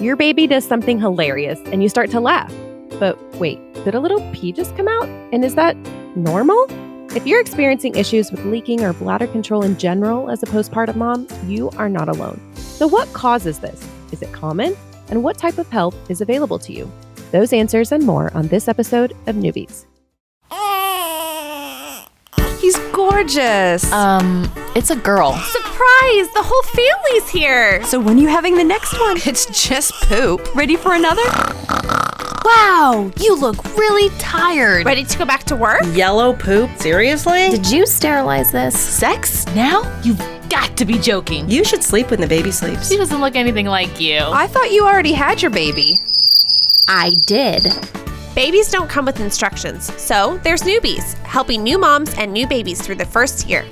Your baby does something hilarious and you start to laugh. But wait, did a little pee just come out? And is that normal? If you're experiencing issues with leaking or bladder control in general as a postpartum mom, you are not alone. So what causes this? Is it common? And what type of help is available to you? Those answers and more on this episode of Newbies. He's gorgeous. It's a girl. Surprise! The whole family's here. So when are you having the next one? It's just poop. Ready for another? Wow, you look really tired. Ready to go back to work? Yellow poop? Seriously? Did you sterilize this? Sex? Now? You've got to be joking. You should sleep when the baby sleeps. She doesn't look anything like you. I thought you already had your baby. I did. Babies don't come with instructions, so there's Newbies, helping new moms and new babies through the first year.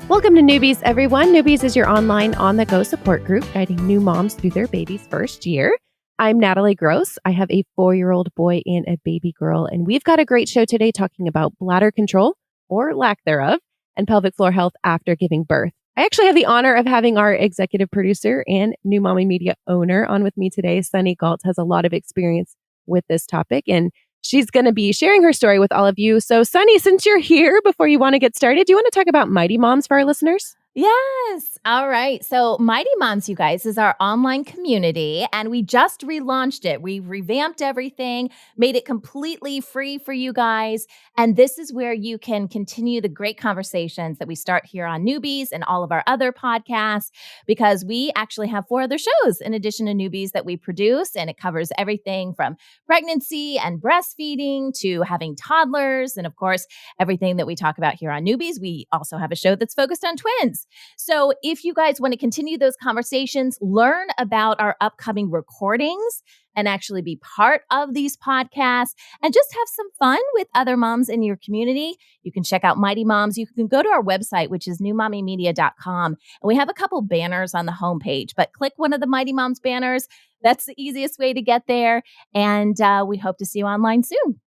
Welcome to Newbies, everyone. Newbies is your online on-the-go support group guiding new moms through their baby's first year. I'm Natalie Gross. I have a 4-year-old boy and a baby girl, and we've got a great show today talking about bladder control, or lack thereof, and pelvic floor health after giving birth. I actually have the honor of having our executive producer and New Mommy Media owner on with me today. Sunny Galt has a lot of experience with this topic, and she's going to be sharing her story with all of you. So, Sunny, since you're here, before you want to get started, do you want to talk about Mighty Moms for our listeners? Yes. All right. So Mighty Moms, you guys, is our online community, and we just relaunched it. We revamped everything, made it completely free for you guys. And this is where you can continue the great conversations that we start here on Newbies and all of our other podcasts, because we actually have 4 other shows in addition to Newbies that we produce. And it covers everything from pregnancy and breastfeeding to having toddlers. And of course, everything that we talk about here on Newbies. We also have a show that's focused on twins. So if you guys want to continue those conversations, learn about our upcoming recordings and actually be part of these podcasts and just have some fun with other moms in your community, you can check out Mighty Moms. You can go to our website, which is newmommymedia.com. And we have a couple banners on the homepage, but click one of the Mighty Moms banners. That's the easiest way to get there. And we hope to see you online soon.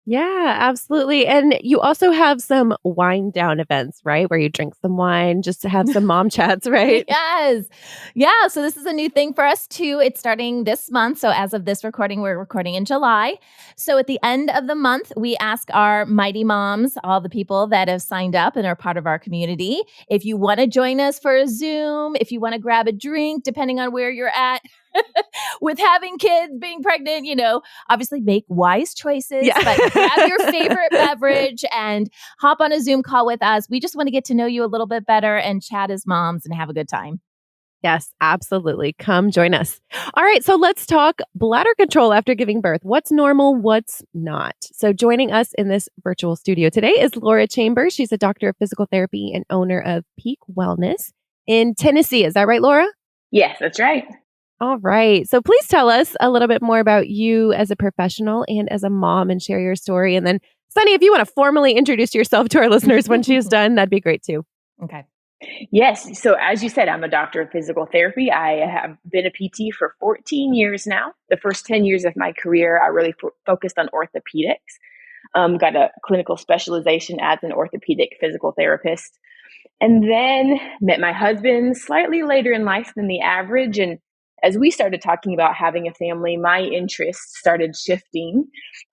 Yeah, absolutely. And you also have some wind down events, right? Where you drink some wine just to have some mom chats, right? Yes. Yeah. So this is a new thing for us too. It's starting this month. So as of this recording, we're recording in July. So at the end of the month, we ask our Mighty Moms, all the people that have signed up and are part of our community, if you want to join us for a Zoom, if you want to grab a drink, depending on where you're at. With having kids, being pregnant, obviously make wise choices, but grab your favorite beverage and hop on a Zoom call with us. We just want to get to know you a little bit better and chat as moms and have a good time. Yes, absolutely. Come join us. All right, so let's talk bladder control after giving birth. What's normal? What's not? So joining us in this virtual studio today is Laura Chambers. She's a doctor of physical therapy and owner of Peak Wellness in Tennessee. Is that right, Laura? Yes, that's right. All right. So please tell us a little bit more about you as a professional and as a mom and share your story. And then, Sunny, if you want to formally introduce yourself to our listeners when she's done, that'd be great too. Okay. Yes. So as you said, I'm a doctor of physical therapy. I have been a PT for 14 years now. The first 10 years of my career, I really focused on orthopedics. Got a clinical specialization as an orthopedic physical therapist. And then met my husband slightly later in life than the average. And as we started talking about having a family, my interests started shifting.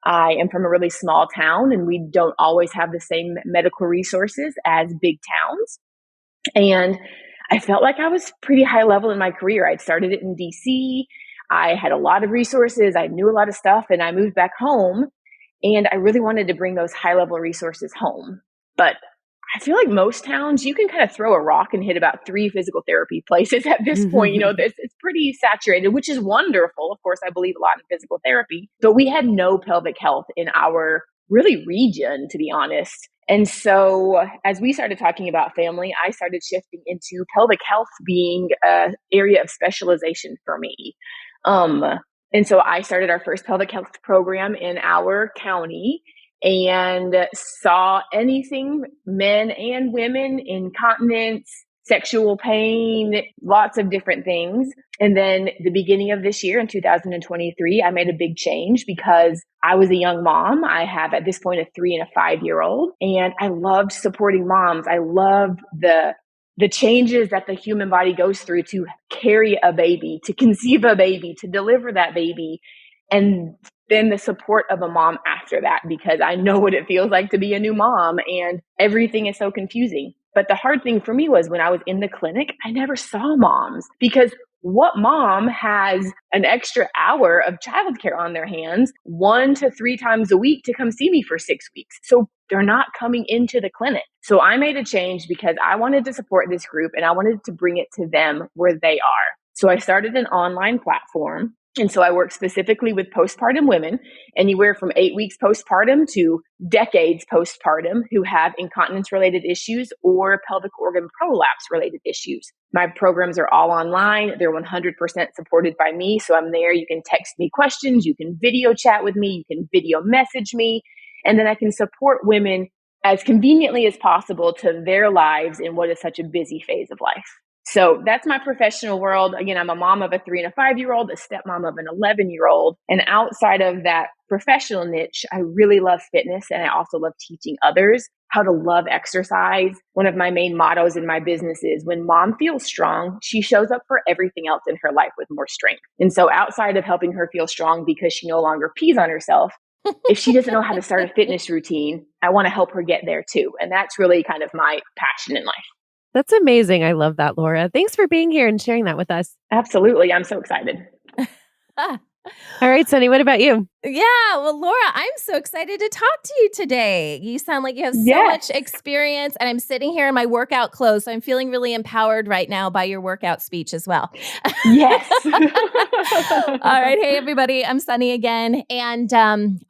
I am from a really small town, and we don't always have the same medical resources as big towns. And I felt like I was pretty high level in my career. I'd started it in DC. I had a lot of resources. I knew a lot of stuff, and I moved back home. And I really wanted to bring those high level resources home. But I feel like most towns, you can kind of throw a rock and hit about 3 physical therapy places at this point. It's pretty saturated, which is wonderful. Of course, I believe a lot in physical therapy, but we had no pelvic health in our really region, to be honest. And so as we started talking about family, I started shifting into pelvic health being an area of specialization for me. And so I started our first pelvic health program in our county and saw anything, men and women, incontinence, sexual pain, lots of different things. And then the beginning of this year in 2023, I made a big change because I was a young mom. I have at this point a 3 and a 5-year-old, and I loved supporting moms. I loved the the changes that the human body goes through to carry a baby, to conceive a baby, to deliver that baby, and then the support of a mom after that, because I know what it feels like to be a new mom and everything is so confusing. But the hard thing for me was when I was in the clinic, I never saw moms, because what mom has an extra hour of childcare on their hands 1 to 3 times a week to come see me for 6 weeks? So they're not coming into the clinic. So I made a change because I wanted to support this group and I wanted to bring it to them where they are. So I started an online platform. And so I work specifically with postpartum women, anywhere from 8 weeks postpartum to decades postpartum, who have incontinence related issues or pelvic organ prolapse related issues. My programs are all online. They're 100% supported by me. So I'm there. You can text me questions. You can video chat with me. You can video message me. And then I can support women as conveniently as possible to their lives in what is such a busy phase of life. So that's my professional world. Again, I'm a mom of a 3 and a 5-year-old, a stepmom of an 11-year-old. And outside of that professional niche, I really love fitness. And I also love teaching others how to love exercise. One of my main mottos in my business is when mom feels strong, she shows up for everything else in her life with more strength. And so outside of helping her feel strong because she no longer pees on herself, if she doesn't know how to start a fitness routine, I want to help her get there too. And that's really kind of my passion in life. That's amazing. I love that, Laura. Thanks for being here and sharing that with us. Absolutely. I'm so excited. All right, Sunny, what about you? Yeah, well, Laura, I'm so excited to talk to you today. You sound like you have so Yes. much experience, and I'm sitting here in my workout clothes, so I'm feeling really empowered right now by your workout speech as well. Yes. All right, hey everybody, I'm Sunny again, and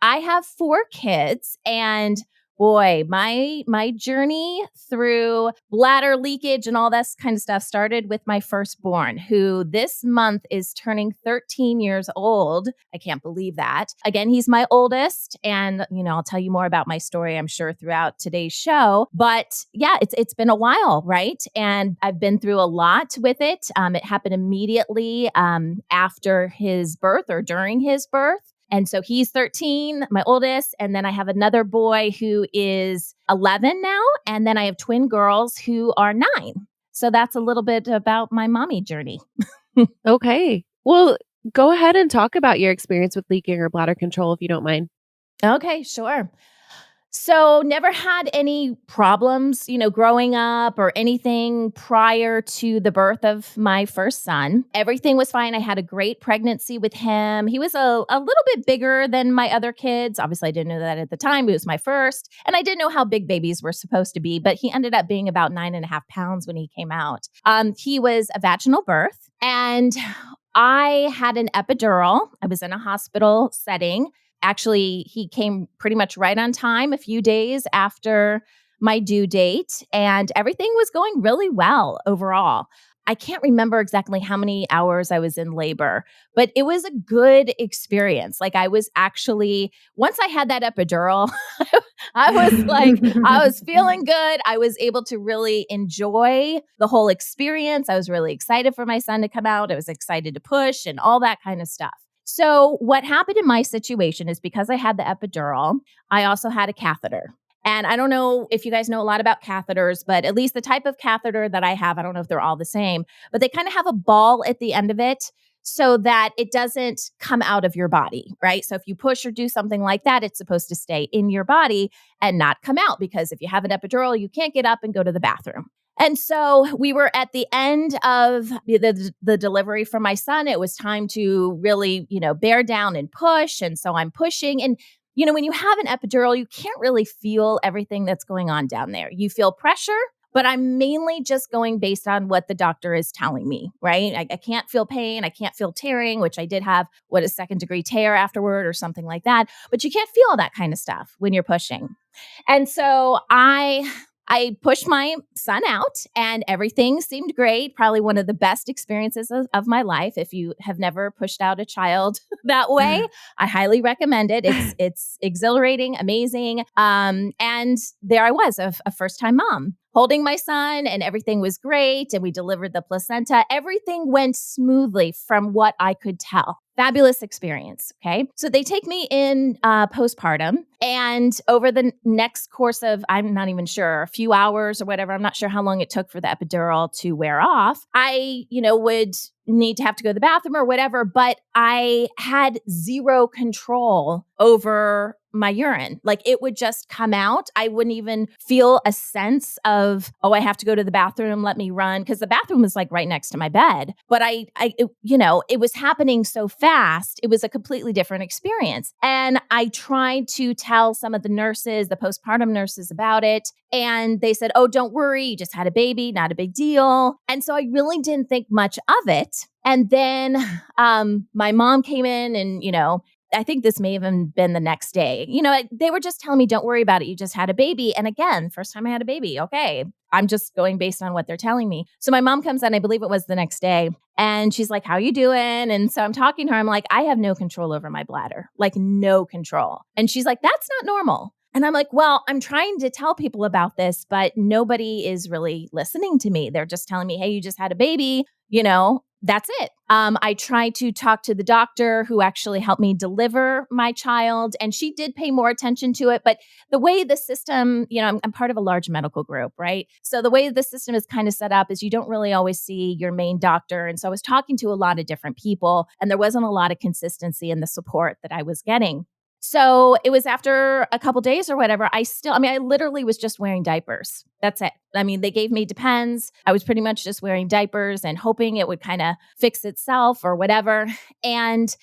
I have 4 kids, and boy, my journey through bladder leakage and all this kind of stuff started with my firstborn, who this month is turning 13 years old. I can't believe that. Again, he's my oldest, and I'll tell you more about my story, I'm sure, throughout today's show. But yeah, it's been a while, right? And I've been through a lot with it. It happened immediately after his birth or during his birth. And so he's 13, my oldest. And then I have another boy who is 11 now. And then I have twin girls who are 9. So that's a little bit about my mommy journey. Okay. Well, go ahead and talk about your experience with leaking or bladder control if you don't mind. Okay, sure. So never had any problems, growing up or anything prior to the birth of my first son. Everything was fine. I had a great pregnancy with him. He was a little bit bigger than my other kids. Obviously, I didn't know that at the time. He was my first. And I didn't know how big babies were supposed to be, but he ended up being about 9.5 pounds when he came out. He was a vaginal birth, and I had an epidural. I was in a hospital setting. Actually, he came pretty much right on time, a few days after my due date, and everything was going really well overall. I can't remember exactly how many hours I was in labor, but it was a good experience. Like I was actually, once I had that epidural, I was feeling good. I was able to really enjoy the whole experience. I was really excited for my son to come out. I was excited to push and all that kind of stuff. So what happened in my situation is because I had the epidural, I also had a catheter. And I don't know if you guys know a lot about catheters, but at least the type of catheter that I have, I don't know if they're all the same, but they kind of have a ball at the end of it so that it doesn't come out of your body, right? So if you push or do something like that, it's supposed to stay in your body and not come out, because if you have an epidural, you can't get up and go to the bathroom. And so we were at the end of the delivery for my son. It was time to really, bear down and push. And so I'm pushing. And, when you have an epidural, you can't really feel everything that's going on down there. You feel pressure, but I'm mainly just going based on what the doctor is telling me, right? I can't feel pain. I can't feel tearing, which I did have, a 2nd-degree tear afterward or something like that. But you can't feel all that kind of stuff when you're pushing. And so I pushed my son out and everything seemed great. Probably one of the best experiences of my life. If you have never pushed out a child that way, I highly recommend it. It's exhilarating, amazing. And there I was, a first-time mom, holding my son, and everything was great. And we delivered the placenta. Everything went smoothly from what I could tell. Fabulous experience. Okay. So they take me in postpartum, and over the next course of, I'm not even sure, a few hours or whatever, I'm not sure how long it took for the epidural to wear off. I, would need to have to go to the bathroom or whatever, but I had zero control over my urine. Like it would just come out. I wouldn't even feel a sense of, oh, I have to go to the bathroom, let me run. Because the bathroom was like right next to my bed. But it was happening so fast. It was a completely different experience. And I tried to tell some of the nurses, the postpartum nurses about it. And they said, oh, don't worry, you just had a baby, not a big deal. And so I really didn't think much of it. And then my mom came in and, I think this may have even been the next day. They were just telling me, don't worry about it. You just had a baby. And again, first time I had a baby. Okay. I'm just going based on what they're telling me. So my mom comes in, I believe it was the next day. And she's like, how you doing? And so I'm talking to her. I'm like, I have no control over my bladder, like no control. And she's like, that's not normal. And I'm like, well, I'm trying to tell people about this, but nobody is really listening to me. They're just telling me, hey, you just had a baby, that's it. I tried to talk to the doctor who actually helped me deliver my child, and she did pay more attention to it. But the way the system, I'm part of a large medical group, right? So the way the system is kind of set up is you don't really always see your main doctor. And so I was talking to a lot of different people, and there wasn't a lot of consistency in the support that I was getting. So it was after a couple days or whatever, I literally was just wearing diapers. That's it. They gave me Depends. I was pretty much just wearing diapers and hoping it would kind of fix itself or whatever. And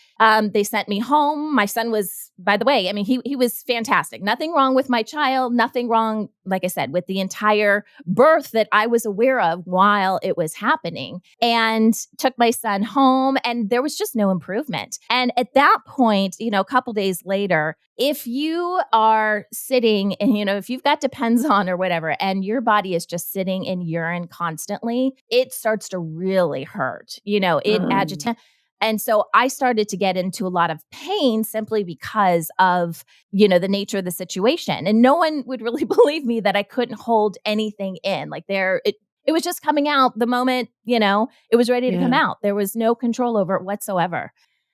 they sent me home. My son was, by the way, he was fantastic. Nothing wrong with my child. Nothing wrong, like I said, with the entire birth that I was aware of while it was happening. And took my son home, and there was just no improvement. And at that point, a couple days later, if you are sitting and, if you've got Depends on or whatever, and your body is just sitting in urine constantly, it starts to really hurt. It agitates. And so I started to get into a lot of pain simply because of, the nature of the situation. And no one would really believe me that I couldn't hold anything in. Like it was just coming out the moment, it was ready to come out. There was no control over it whatsoever.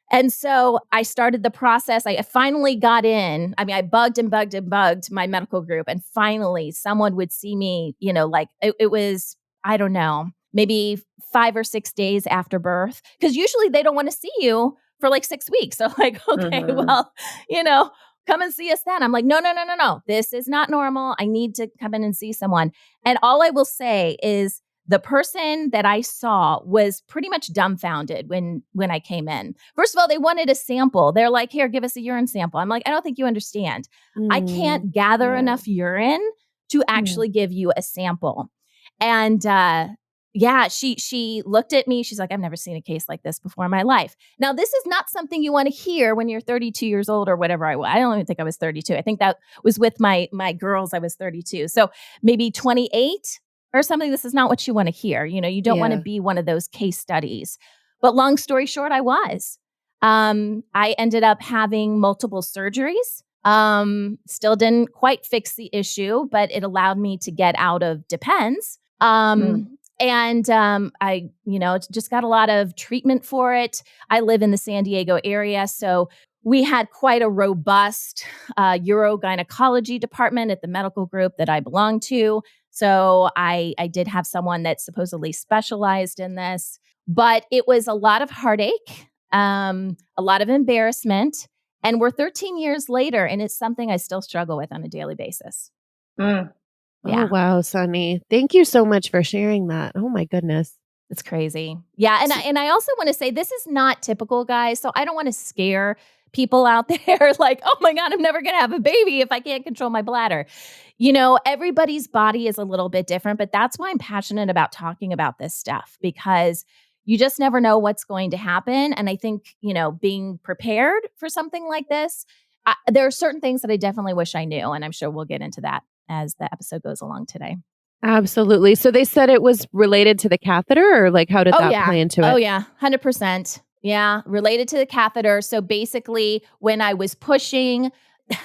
And so I started the process. I finally got in. I bugged and bugged and bugged my medical group. And finally someone would see me, it was, I don't know, maybe 5 or 6 days after birth. Because usually they don't want to see you for like 6 weeks. So like, okay, well, come and see us then. I'm like, no. This is not normal. I need to come in and see someone. And all I will say is, the person that I saw was pretty much dumbfounded when I came in. First of all, they wanted a sample. They're like, here, give us a urine sample. I'm like, I don't think you understand. I can't gather enough urine to actually give you a sample. And she looked at me. She's like, I've never seen a case like this before in my life. Now, this is not something you want to hear when you're 32 years old or whatever I was. I don't even think I was 32. I think that was with my girls. I was 32. So maybe 28. Or something, this is not what you want to hear. You don't want to be one of those case studies. But long story short, I was. I ended up having multiple surgeries. Still didn't quite fix the issue, but it allowed me to get out of Depends. And I, just got a lot of treatment for it. I live in the San Diego area, so we had quite a robust urogynecology department at the medical group that I belonged to. So I did have someone that supposedly specialized in this, but it was a lot of heartache, a lot of embarrassment, and we're 13 years later, and it's something I still struggle with on a daily basis. Yeah. Oh, wow, Sunny. Thank you so much for sharing that. Oh, my goodness. It's crazy. Yeah. And I also want to say this is not typical, guys. So I don't want to scare people out there like, oh my God, I'm never going to have a baby if I can't control my bladder. Everybody's body is a little bit different, but that's why I'm passionate about talking about this stuff, because you just never know what's going to happen. And I think, being prepared for something like this, there are certain things that I definitely wish I knew. And I'm sure we'll get into that as the episode goes along today. Absolutely. So they said it was related to the catheter, or like how did that play into it? Oh, yeah. 100%. Yeah. Related to the catheter. So basically, when I was pushing,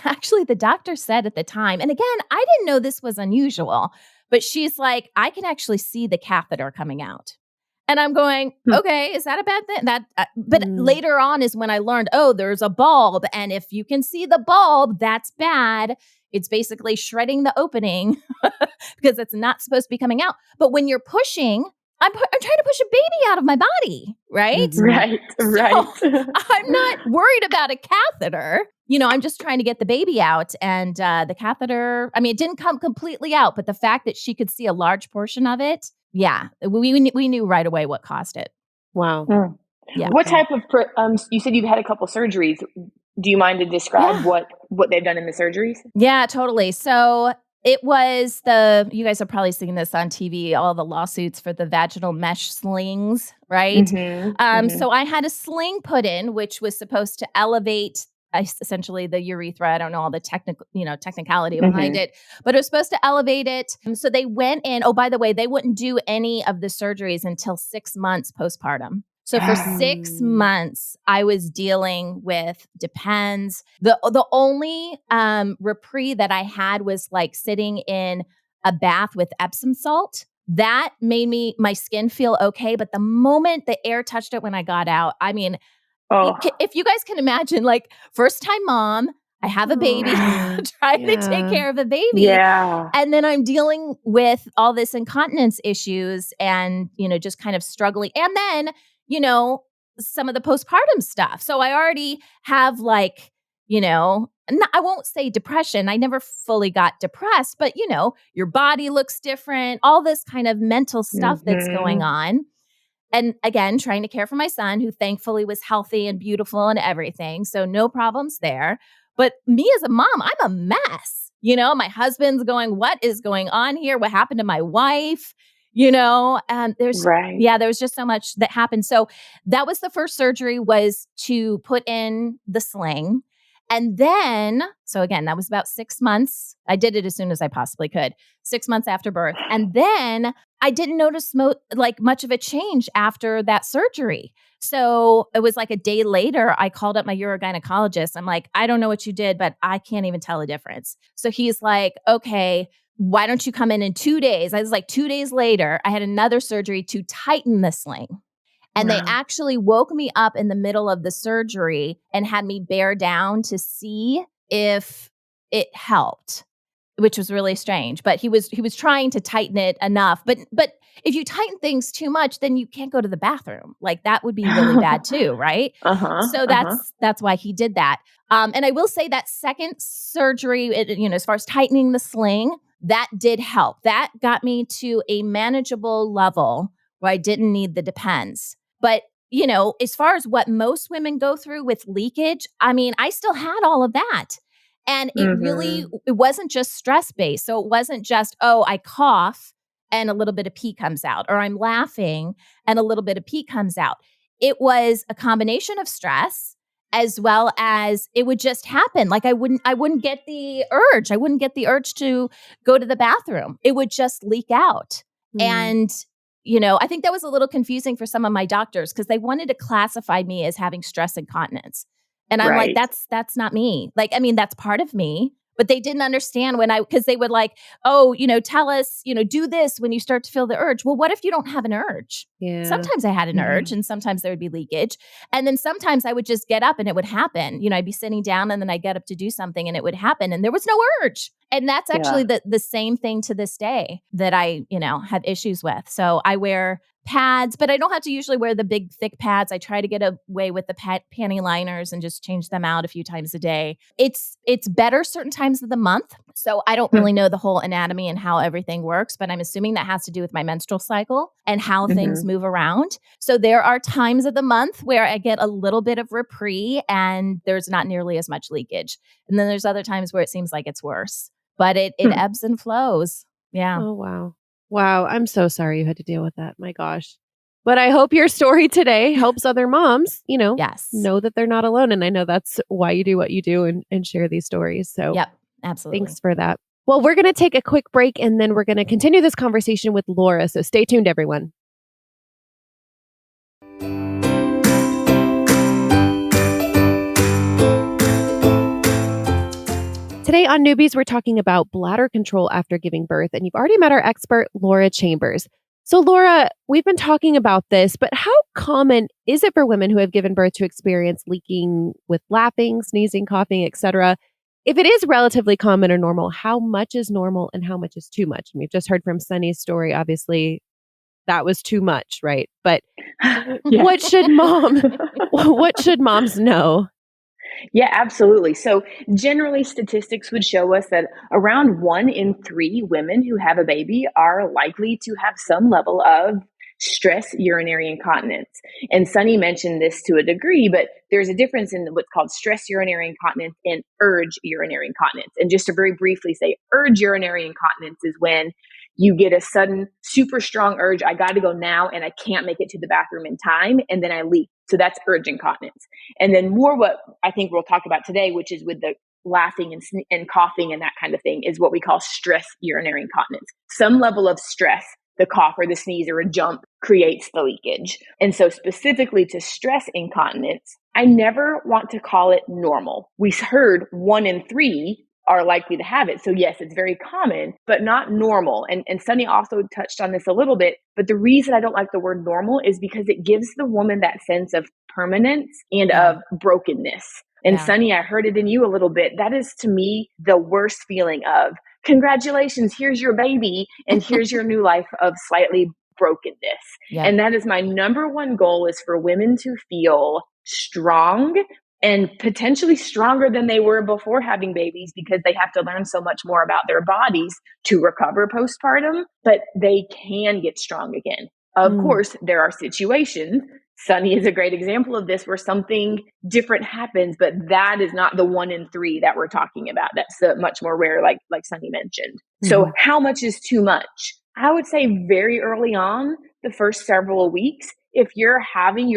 actually, the doctor said at the time, and again, I didn't know this was unusual, but she's like, I can actually see the catheter coming out. And I'm going, okay, is that a bad thing? But later on is when I learned, oh, there's a bulb. And if you can see the bulb, that's bad. It's basically shredding the opening because it's not supposed to be coming out. But when you're pushing, I'm trying to push a baby out of my body, right? Right. So I'm not worried about a catheter. I'm just trying to get the baby out. And the catheter, I mean, it didn't come completely out, but the fact that she could see a large portion of it, yeah, we knew right away what caused it. Wow. Yeah. What type of, you said you've had a couple surgeries. Do you mind to describe what they've done in the surgeries? Yeah, totally. So it was you guys are probably seeing this on TV, all the lawsuits for the vaginal mesh slings, right? So I had a sling put in, which was supposed to elevate essentially the urethra. I don't know all the technicality behind it, but it was supposed to elevate it. So they went in. Oh, by the way, they wouldn't do any of the surgeries until 6 months postpartum. So for 6 months, I was dealing with depends. The only reprieve that I had was like sitting in a bath with Epsom salt. That made my skin feel okay. But the moment the air touched it when I got out, I mean, if you guys can imagine, like first time mom, I have a baby, trying to take care of a baby. Yeah. And then I'm dealing with all this incontinence issues and, just kind of struggling. And then, some of the postpartum stuff. So I already have like, I won't say depression. I never fully got depressed, but your body looks different, all this kind of mental stuff that's going on. And again, trying to care for my son, who thankfully was healthy and beautiful and everything. So no problems there. But me as a mom, I'm a mess. My husband's going, what is going on here? What happened to my wife? And there was just so much that happened. So that was the first surgery, was to put in the sling. And then, so again, that was about 6 months. I did it as soon as I possibly could, 6 months after birth. And then I didn't notice much of a change after that surgery. So it was like a day later, I called up my urogynecologist. I'm like, I don't know what you did, but I can't even tell a difference. So he's like, okay, why don't you come in 2 days? I was like, 2 days later, I had another surgery to tighten the sling. And they actually woke me up in the middle of the surgery and had me bear down to see if it helped, which was really strange. But he was trying to tighten it enough. But if you tighten things too much, then you can't go to the bathroom. Like that would be really bad too, right? So that's why he did that. And I will say that second surgery, as far as tightening the sling, that did help. That got me to a manageable level where I didn't need the depends. But, as far as what most women go through with leakage, I mean, I still had all of that. And it wasn't just stress-based. So it wasn't just, I cough and a little bit of pee comes out, or I'm laughing and a little bit of pee comes out. It was a combination of stress, as well as it would just happen. Like I wouldn't get the urge. I wouldn't get the urge to go to the bathroom. It would just leak out. And I think that was a little confusing for some of my doctors because they wanted to classify me as having stress incontinence. And I'm like, that's not me. Like, I mean, that's part of me, but they didn't understand because they would like, tell us, do this when you start to feel the urge. Well, what if you don't have an urge? Yeah. Sometimes I had an urge and sometimes there would be leakage. And then sometimes I would just get up and it would happen. I'd be sitting down and then I'd get up to do something and it would happen and there was no urge. And that's actually the same thing to this day that I, have issues with. So I wear pads, but I don't have to usually wear the big, thick pads. I try to get away with the panty liners and just change them out a few times a day. It's better certain times of the month. So I don't really know the whole anatomy and how everything works, but I'm assuming that has to do with my menstrual cycle and how things move around. So there are times of the month where I get a little bit of reprieve and there's not nearly as much leakage. And then there's other times where it seems like it's worse, but it ebbs and flows. Yeah. Oh, wow. Wow. I'm so sorry you had to deal with that. My gosh. But I hope your story today helps other moms, yes, know that they're not alone. And I know that's why you do what you do and share these stories. So yep, absolutely. Thanks for that. Well, we're going to take a quick break and then we're going to continue this conversation with Laura. So stay tuned, everyone. Today on Newbies, we're talking about bladder control after giving birth, and you've already met our expert, Laura Chambers. So, Laura, we've been talking about this, but how common is it for women who have given birth to experience leaking with laughing, sneezing, coughing, etc.? If it is relatively common or normal, how much is normal and how much is too much? And we've just heard from Sunny's story. Obviously, that was too much, right? But Yeah. what should moms know? Yeah, absolutely. So generally, statistics would show us that around 1 in 3 women who have a baby are likely to have some level of stress urinary incontinence. And Sunny mentioned this to a degree, but there's a difference in what's called stress urinary incontinence and urge urinary incontinence. And just to very briefly say, urge urinary incontinence is when you get a sudden, super strong urge. I got to go now and I can't make it to the bathroom in time. And then I leak. So that's urge incontinence. And then more what I think we'll talk about today, which is with the laughing and coughing and that kind of thing, is what we call stress urinary incontinence. Some level of stress, the cough or the sneeze or a jump, creates the leakage. And so specifically to stress incontinence, I never want to call it normal. We heard 1 in 3 are likely to have it. So yes, it's very common, but not normal. And Sunny also touched on this a little bit, but the reason I don't like the word normal is because it gives the woman that sense of permanence and of brokenness. And Sunny, I heard it in you a little bit. That is to me the worst feeling of congratulations, here's your baby, and here's your new life of slightly brokenness. Yeah. And that is my number one goal, is for women to feel strong and potentially stronger than they were before having babies, because they have to learn so much more about their bodies to recover postpartum, but they can get strong again. Of course, there are situations, Sunny is a great example of this, where something different happens, but that is not the 1 in 3 that we're talking about. That's much more rare, like Sunny mentioned. So how much is too much? I would say very early on, the first several weeks, if you're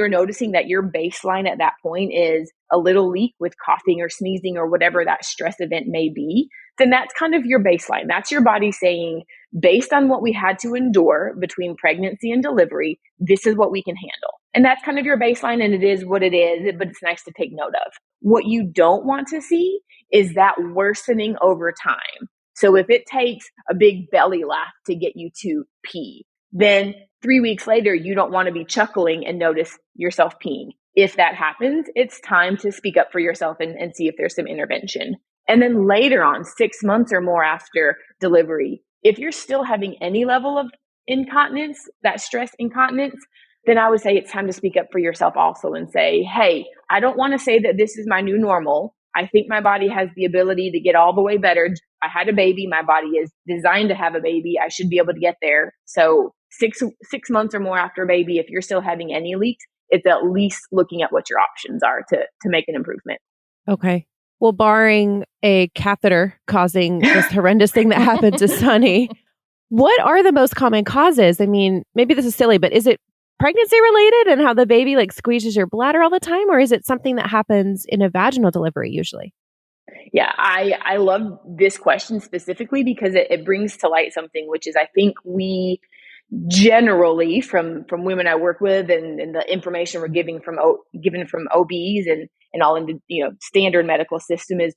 noticing that your baseline at that point is a little leak with coughing or sneezing or whatever that stress event may be, then that's kind of your baseline. That's your body saying, based on what we had to endure between pregnancy and delivery, this is what we can handle. And that's kind of your baseline, and it is what it is, but it's nice to take note of. What you don't want to see is that worsening over time. So if it takes a big belly laugh to get you to pee, then 3 weeks later, you don't want to be chuckling and notice yourself peeing. If that happens, it's time to speak up for yourself and see if there's some intervention. And then later on, 6 months or more after delivery, if you're still having any level of incontinence, that stress incontinence, then I would say it's time to speak up for yourself also and say, hey, I don't want to say that this is my new normal. I think my body has the ability to get all the way better. I had a baby. My body is designed to have a baby. I should be able to get there. So 6 months or more after a baby, if you're still having any leaks, it's at least looking at what your options are to make an improvement. Okay. Well, barring a catheter causing this horrendous thing that happened to Sunny, what are the most common causes? I mean, maybe this is silly, but is it pregnancy related and how the baby squeezes your bladder all the time? Or is it something that happens in a vaginal delivery usually? Yeah, I love this question specifically because it brings to light something, which is I think we generally from women I work with and the information we're given from OBs and all in the standard medical system is,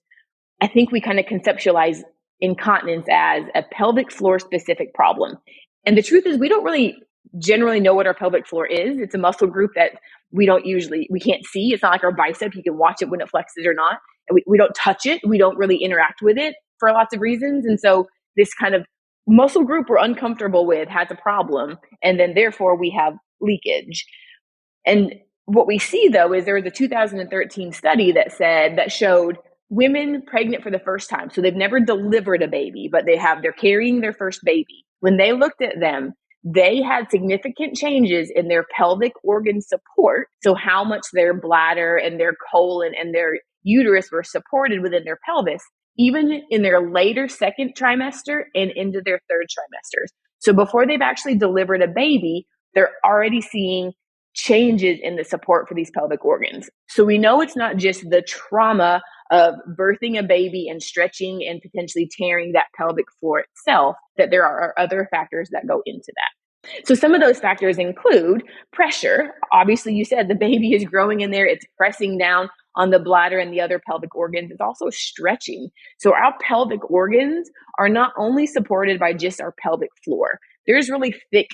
I think we kind of conceptualize incontinence as a pelvic floor specific problem. And the truth is we don't really generally know what our pelvic floor is. It's a muscle group that we can't see. It's not like our bicep. You can watch it when it flexes or not. And we don't touch it. We don't really interact with it for lots of reasons. And so this kind of muscle group we're uncomfortable with has a problem. And then therefore we have leakage. And what we see though is there was a 2013 study that showed women pregnant for the first time. So they've never delivered a baby, but they're carrying their first baby. When they looked at them, they had significant changes in their pelvic organ support. So how much their bladder and their colon and their uterus were supported within their pelvis, even in their later second trimester and into their third trimesters. So before they've actually delivered a baby, they're already seeing changes in the support for these pelvic organs. So we know it's not just the trauma of birthing a baby and stretching and potentially tearing that pelvic floor itself, that there are other factors that go into that. So some of those factors include pressure. Obviously, you said the baby is growing in there. It's pressing down on the bladder and the other pelvic organs. It's also stretching. So our pelvic organs are not only supported by just our pelvic floor. There's really thick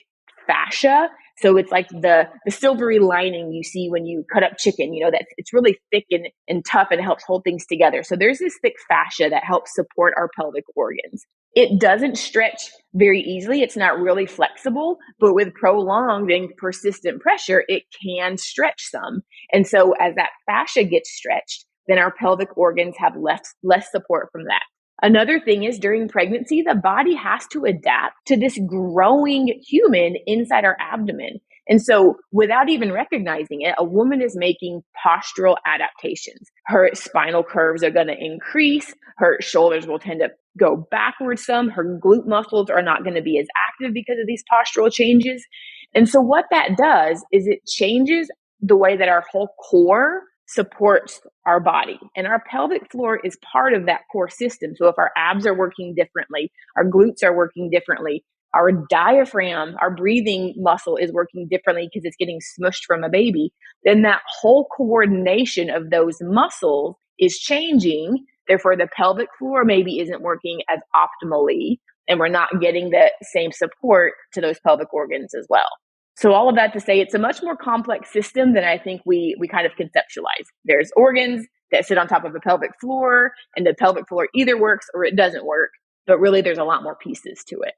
fascia. So it's like the silvery lining you see when you cut up chicken, that it's really thick and tough and helps hold things together. So there's this thick fascia that helps support our pelvic organs. It doesn't stretch very easily. It's not really flexible, but with prolonged and persistent pressure, it can stretch some. And so as that fascia gets stretched, then our pelvic organs have less support from that. Another thing is during pregnancy, the body has to adapt to this growing human inside our abdomen. And so without even recognizing it, a woman is making postural adaptations. Her spinal curves are going to increase. Her shoulders will tend to go backwards some. Her glute muscles are not going to be as active because of these postural changes. And so what that does is it changes the way that our whole core supports our body. And our pelvic floor is part of that core system. So if our abs are working differently, our glutes are working differently, our diaphragm, our breathing muscle is working differently because it's getting smushed from a baby, then that whole coordination of those muscles is changing. Therefore, the pelvic floor maybe isn't working as optimally, and we're not getting the same support to those pelvic organs as well. So all of that to say, it's a much more complex system than I think we kind of conceptualize. There's organs that sit on top of the pelvic floor, and the pelvic floor either works or it doesn't work. But really, there's a lot more pieces to it.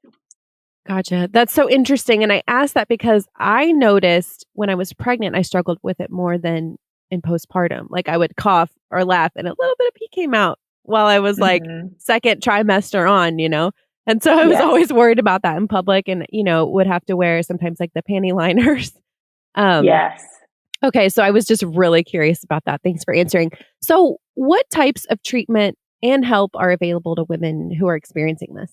Gotcha. That's so interesting. And I asked that because I noticed when I was pregnant, I struggled with it more than in postpartum. Like I would cough or laugh and a little bit of pee came out while I was like second trimester on. And so I was always worried about that in public and, would have to wear sometimes like the panty liners. Yes. Okay. So I was just really curious about that. Thanks for answering. So what types of treatment and help are available to women who are experiencing this?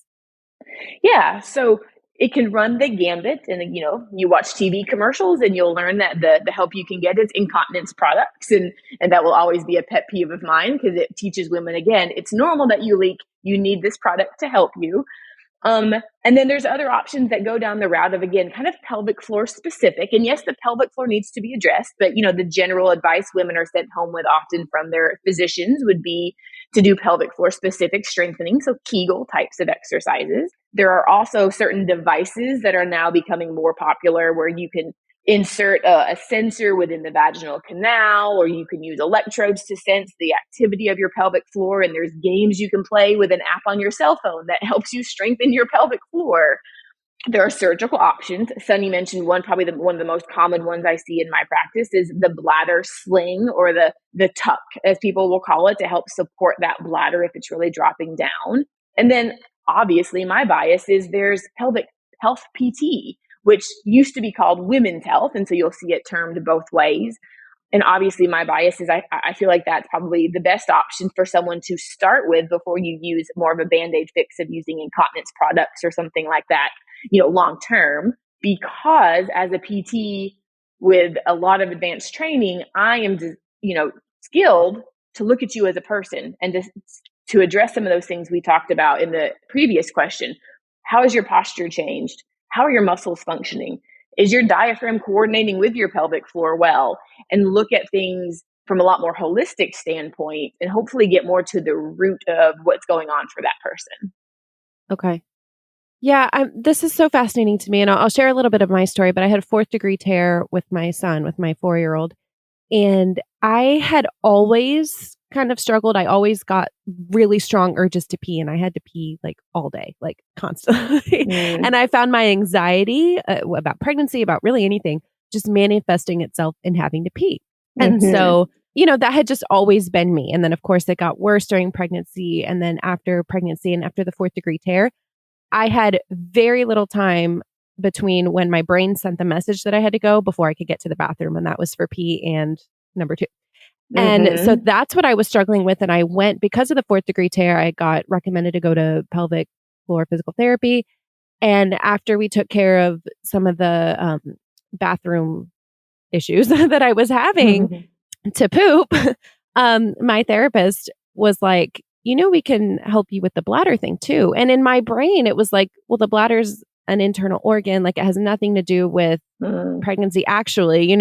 Yeah. So it can run the gambit, and you watch TV commercials and you'll learn that the help you can get is incontinence products, and that will always be a pet peeve of mine because it teaches women, again, it's normal that you leak, you need this product to help you. And then there's other options that go down the route of, again, kind of pelvic floor specific. And yes, the pelvic floor needs to be addressed, but the general advice women are sent home with often from their physicians would be to do pelvic floor specific strengthening. So Kegel types of exercises. There are also certain devices that are now becoming more popular where you can insert a sensor within the vaginal canal, or you can use electrodes to sense the activity of your pelvic floor. And there's games you can play with an app on your cell phone that helps you strengthen your pelvic floor. There are surgical options. Sunny mentioned one, probably one of the most common ones I see in my practice is the bladder sling, or the tuck, as people will call it, to help support that bladder if it's really dropping down. And then obviously my bias is there's pelvic health PT, which used to be called women's health. And so you'll see it termed both ways. And obviously my bias is I feel like that's probably the best option for someone to start with before you use more of a Band-Aid fix of using incontinence products or something like that, long term, because as a PT with a lot of advanced training, I am, skilled to look at you as a person and to address some of those things we talked about in the previous question. How has your posture changed? How are your muscles functioning? Is your diaphragm coordinating with your pelvic floor well? And look at things from a lot more holistic standpoint and hopefully get more to the root of what's going on for that person. Okay. Yeah, this is so fascinating to me. And I'll share a little bit of my story, but I had a 4th-degree tear with my son, with my 4-year-old. And I had always kind of struggled. I always got really strong urges to pee, and I had to pee like all day, like constantly. And I found my anxiety about pregnancy, about really anything, just manifesting itself in having to pee. And so, that had just always been me. And then, of course, it got worse during pregnancy. And then after pregnancy and after the 4th-degree tear, I had very little time between when my brain sent the message that I had to go before I could get to the bathroom. And that was for pee and number 2. And so that's what I was struggling with. And I went, because of the 4th-degree tear, I got recommended to go to pelvic floor physical therapy. And after we took care of some of the bathroom issues that I was having to poop, my therapist was like, we can help you with the bladder thing too. And in my brain, it was like, well, the bladder's an internal organ. Like it has nothing to do with pregnancy, actually,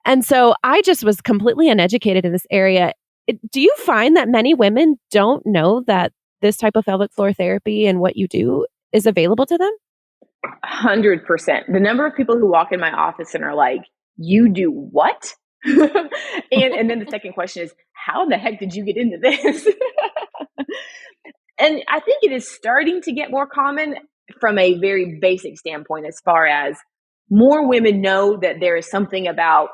And so I just was completely uneducated in this area. Do you find that many women don't know that this type of pelvic floor therapy and what you do is available to them? 100%. The number of people who walk in my office and are like, "You do what?" And then the second question is, "How the heck did you get into this?" And I think it is starting to get more common from a very basic standpoint, as far as more women know that there is something about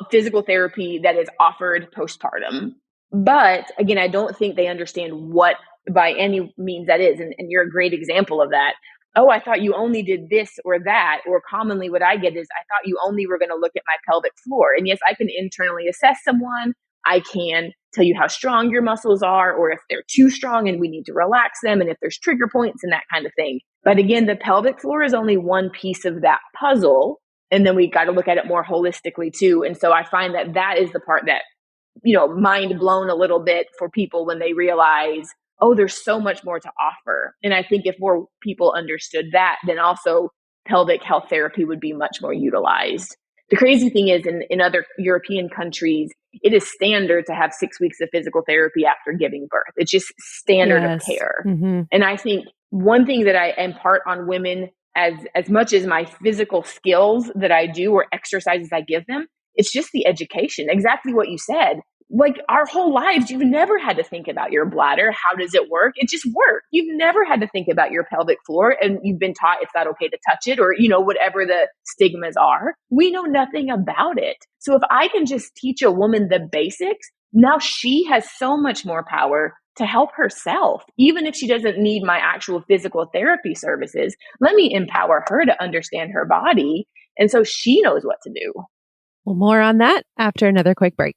physical therapy that is offered postpartum. But again, I don't think they understand what by any means that is. And you're a great example of that. Oh, I thought you only did this or that. Or commonly, what I get is, I thought you only were going to look at my pelvic floor. And yes, I can internally assess someone. I can tell you how strong your muscles are, or if they're too strong and we need to relax them, and if there's trigger points and that kind of thing. But again, the pelvic floor is only one piece of that puzzle. And then we got to look at it more holistically too. And so I find that that is the part that, mind blown a little bit for people when they realize, oh, there's so much more to offer. And I think if more people understood that, then also pelvic health therapy would be much more utilized. The crazy thing is, in other European countries, it is standard to have 6 weeks of physical therapy after giving birth. It's just standard of care. Mm-hmm. And I think one thing that I impart on women, as much as my physical skills that I do or exercises I give them, it's just the education. Exactly what you said. Like our whole lives, you've never had to think about your bladder. How does it work? It just works. You've never had to think about your pelvic floor, and you've been taught it's not okay to touch it, or, whatever the stigmas are. We know nothing about it. So if I can just teach a woman the basics, now she has so much more power to help herself. Even if she doesn't need my actual physical therapy services, let me empower her to understand her body. And so she knows what to do. Well, more on that after another quick break.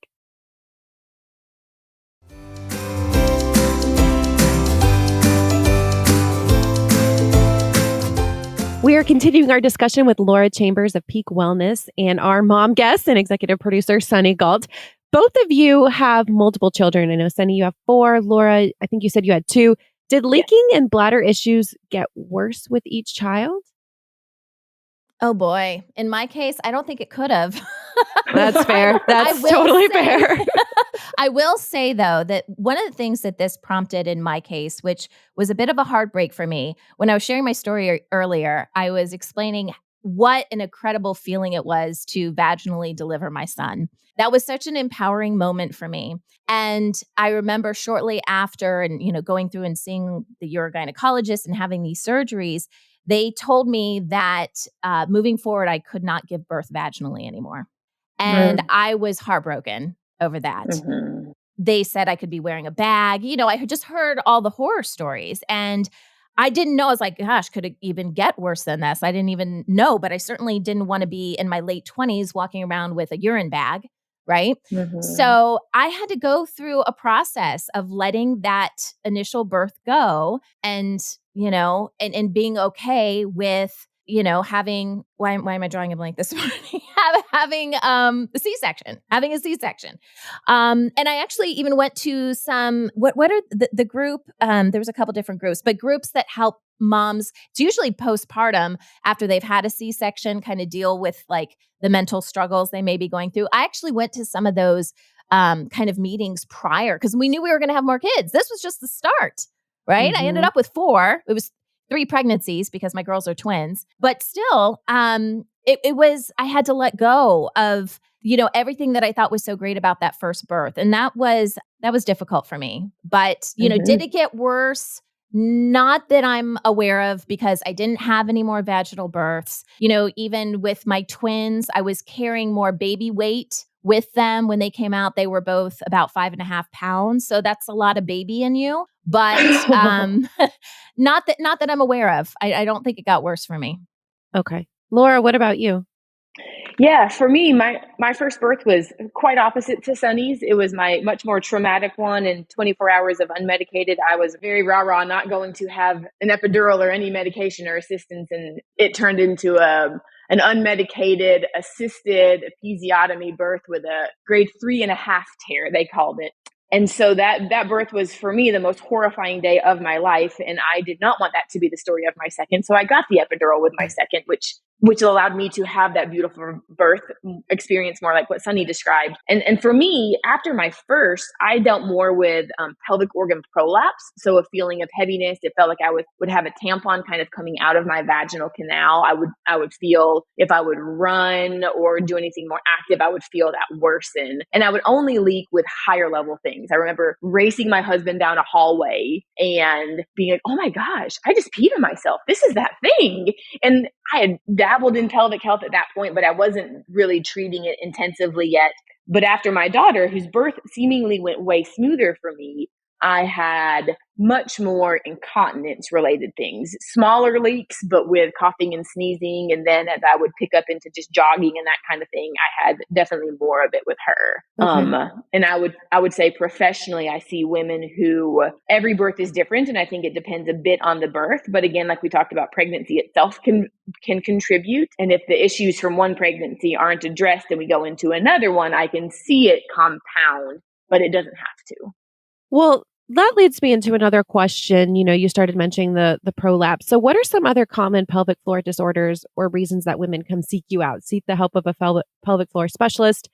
We are continuing our discussion with Laura Chambers of Peak Wellness and our mom guest and executive producer, Sunny Galt. Both of you have multiple children. I know, Sunny, you have 4. Laura, I think you said you had 2. Did leaking and bladder issues get worse with each child? Oh boy. In my case, I don't think it could have. That's fair. That's totally fair. I will say, though, that one of the things that this prompted in my case, which was a bit of a heartbreak for me, when I was sharing my story earlier, I was explaining what an incredible feeling it was to vaginally deliver my son. That was such an empowering moment for me. And I remember shortly after and, going through and seeing the urogynecologist and having these surgeries, they told me that moving forward, I could not give birth vaginally anymore. And I was heartbroken over that. Mm-hmm. They said I could be wearing a bag. I had just heard all the horror stories, and I didn't know. I was like, gosh, could it even get worse than this? I didn't even know, but I certainly didn't want to be in my late 20s walking around with a urine bag, right? Mm-hmm. So I had to go through a process of letting that initial birth go and, and being okay with, having, why am I drawing a blank this morning? having a C-section. And I actually even went to some, what are the group? There was a couple different groups, but groups that help moms. It's usually postpartum after they've had a C-section, kind of deal with like the mental struggles they may be going through. I actually went to some of those kind of meetings prior because we knew we were going to have more kids. This was just the start, right? Mm-hmm. I ended up with 4. It was 3 pregnancies because my girls are twins, but still, it was, I had to let go of, everything that I thought was so great about that first birth. And that was difficult for me, but, did it get worse? Not that I'm aware of, because I didn't have any more vaginal births. Even with my twins, I was carrying more baby weight with them. When they came out, they were both about 5.5 pounds. So that's a lot of baby in you, but not that I'm aware of. I don't think it got worse for me. Okay. Laura, what about you? Yeah, for me, my first birth was quite opposite to Sunny's. It was my much more traumatic one, and 24 hours of unmedicated. I was very rah-rah, not going to have an epidural or any medication or assistance, and it turned into an unmedicated, assisted episiotomy birth with a grade 3.5 tear, they called it. And so that birth was for me the most horrifying day of my life. And I did not want that to be the story of my second. So I got the epidural with my second, which allowed me to have that beautiful birth experience, more like what Sunny described. And for me, after my first, I dealt more with pelvic organ prolapse. So a feeling of heaviness. It felt like I would have a tampon kind of coming out of my vaginal canal. I would feel if I would run or do anything more active, I would feel that worsen. And I would only leak with higher level things. I remember racing my husband down a hallway and being like, oh my gosh, I just peed on myself. This is that thing. And I had dabbled in pelvic health at that point, but I wasn't really treating it intensively yet. But after my daughter, whose birth seemingly went way smoother for me, I had much more incontinence related things, smaller leaks, but with coughing and sneezing. And then as I would pick up into just jogging and that kind of thing, I had definitely more of it with her. Okay. And I would say professionally, I see women who every birth is different. And I think it depends a bit on the birth. But again, like we talked about, pregnancy itself can contribute. And if the issues from one pregnancy aren't addressed and we go into another one, I can see it compound, but it doesn't have to. Well, that leads me into another question. You started mentioning the prolapse. So what are some other common pelvic floor disorders or reasons that women come seek you out, seek the help of a pelvic floor specialist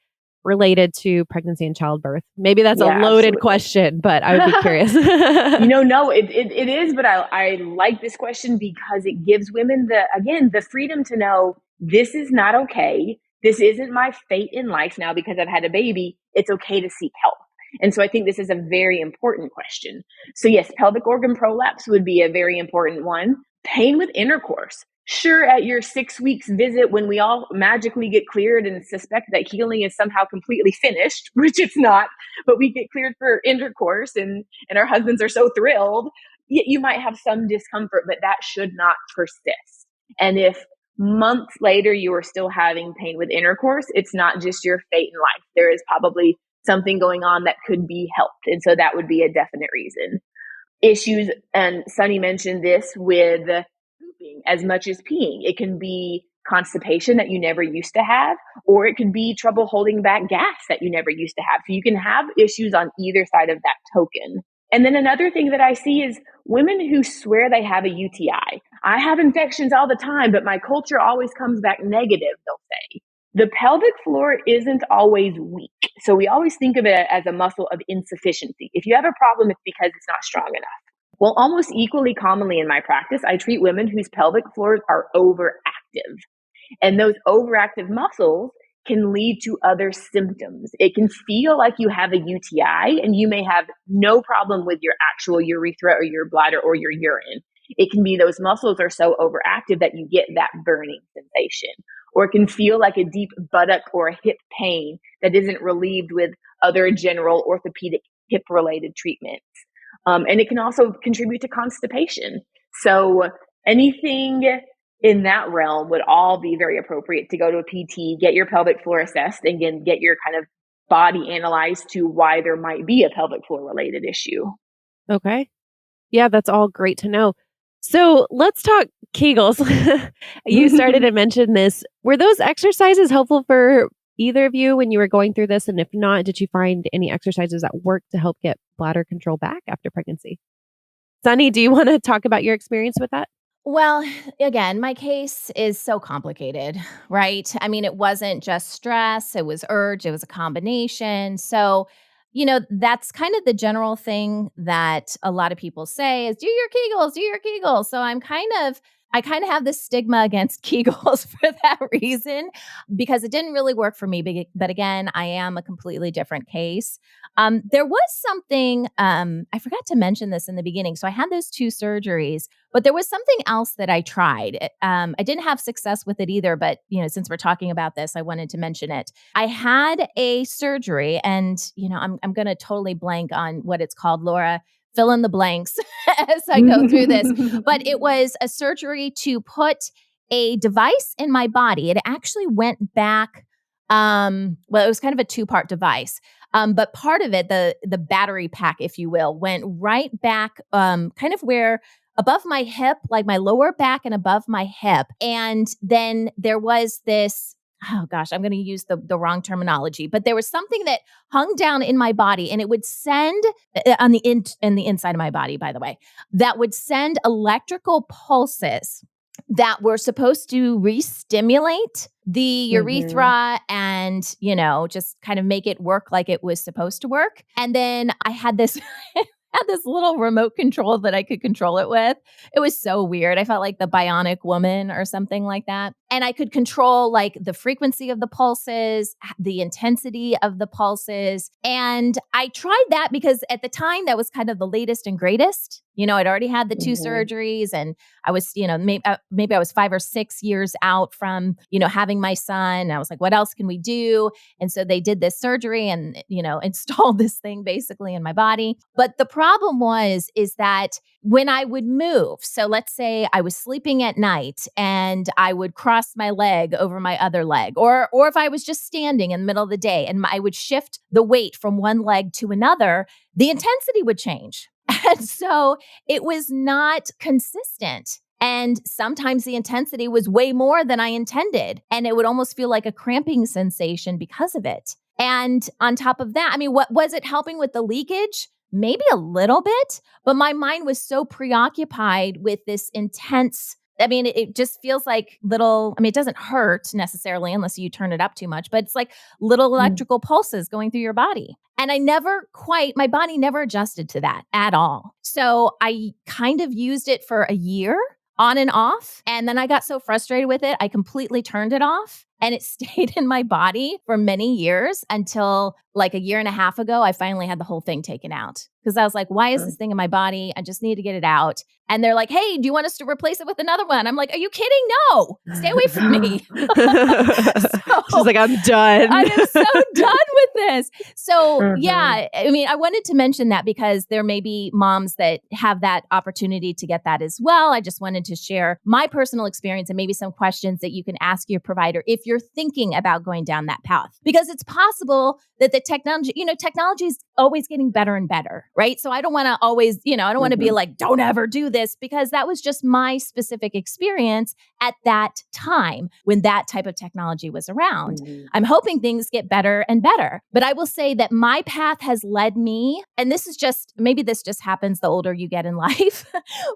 related to pregnancy and childbirth? Maybe that's a loaded question, but I would be curious. No, it is, but I like this question because it gives women the freedom to know this is not okay. This isn't my fate in life now because I've had a baby. It's okay to seek help. And so I think this is a very important question. So yes, pelvic organ prolapse would be a very important one. Pain with intercourse. Sure, at your 6 weeks visit, when we all magically get cleared and suspect that healing is somehow completely finished, which it's not, but we get cleared for intercourse and our husbands are so thrilled, you might have some discomfort, but that should not persist. And if months later you are still having pain with intercourse, it's not just your fate in life. There is probably something going on that could be helped. And so that would be a definite reason. Issues, and Sunny mentioned this with pooping as much as peeing. It can be constipation that you never used to have, or it could be trouble holding back gas that you never used to have. So you can have issues on either side of that token. And then another thing that I see is women who swear they have a UTI. I have infections all the time, but my culture always comes back negative, they'll say. The pelvic floor isn't always weak. So we always think of it as a muscle of insufficiency. If you have a problem, it's because it's not strong enough. Well, almost equally commonly in my practice, I treat women whose pelvic floors are overactive. And those overactive muscles can lead to other symptoms. It can feel like you have a UTI and you may have no problem with your actual urethra or your bladder or your urine. It can be those muscles are so overactive that you get that burning sensation. Or it can feel like a deep buttock or a hip pain that isn't relieved with other general orthopedic hip-related treatments. And it can also contribute to constipation. So anything in that realm would all be very appropriate to go to a PT, get your pelvic floor assessed, and again, get your kind of body analyzed to why there might be a pelvic floor related issue. Okay. Yeah, that's all great to know. So let's talk Kegels. You started to mention this. Were those exercises helpful for either of you when you were going through this? And if not, did you find any exercises that worked to help get bladder control back after pregnancy? Sunny, do you want to talk about your experience with that? Well, again, my case is so complicated, right? I mean, it wasn't just stress, it was urge, it was a combination. So, that's kind of the general thing that a lot of people say is do your Kegels, do your Kegels. So I kind of have this stigma against Kegels for that reason, because it didn't really work for me. But again, I am a completely different case. There was something, I forgot to mention this in the beginning. So I had those 2 surgeries, but there was something else that I tried. I didn't have success with it either, but since we're talking about this, I wanted to mention it. I had a surgery and, I'm going to totally blank on what it's called, Laura. Fill in the blanks as I go through this. But it was a surgery to put a device in my body. It actually went back. It was kind of a 2-part device. But part of it, the battery pack, if you will, went right back kind of where above my hip, like my lower back and above my hip. And then there was this, oh gosh, I'm going to use the wrong terminology, but there was something that hung down in my body, and it would send on in the inside of my body, by the way, that would send electrical pulses that were supposed to re-stimulate the urethra and, just kind of make it work like it was supposed to work. And then I had this had this little remote control that I could control it with. It was so weird. I felt like the bionic woman or something like that. And I could control like the frequency of the pulses, the intensity of the pulses. And I tried that because at the time that was kind of the latest and greatest. I'd already had the two surgeries, and I was, maybe I was 5 or 6 years out from, having my son. And I was like, what else can we do? And so they did this surgery and, installed this thing basically in my body. But the problem is that when I would move, so let's say I was sleeping at night and I would cross my leg over my other leg, or if I was just standing in the middle of the day and I would shift the weight from one leg to another, the intensity would change. And so it was not consistent. And sometimes the intensity was way more than I intended. And it would almost feel like a cramping sensation because of it. And on top of that, what was it helping with the leakage? Maybe a little bit, but my mind was so preoccupied with this intense. It just feels like little, it doesn't hurt necessarily unless you turn it up too much, but it's like little electrical pulses going through your body. And my body never adjusted to that at all. So I kind of used it for a year on and off. And then I got so frustrated with it, I completely turned it off. And it stayed in my body for many years until like a year and a half ago, I finally had the whole thing taken out. Because I was like, why is this thing in my body? I just need to get it out. And they're like, hey, do you want us to replace it with another one? I'm like, are you kidding? No, stay away from me. She's like, I'm done. I am so done with this. So yeah, I wanted to mention that because there may be moms that have that opportunity to get that as well. I just wanted to share my personal experience and maybe some questions that you can ask your provider if you're thinking about going down that path. Because it's possible that the technology is always getting better and better, right? So I don't want to always, I don't want to be like, don't ever do this, because that was just my specific experience at that time when that type of technology was around. I'm hoping things get better and better. But I will say that my path has led me, and maybe this just happens the older you get in life,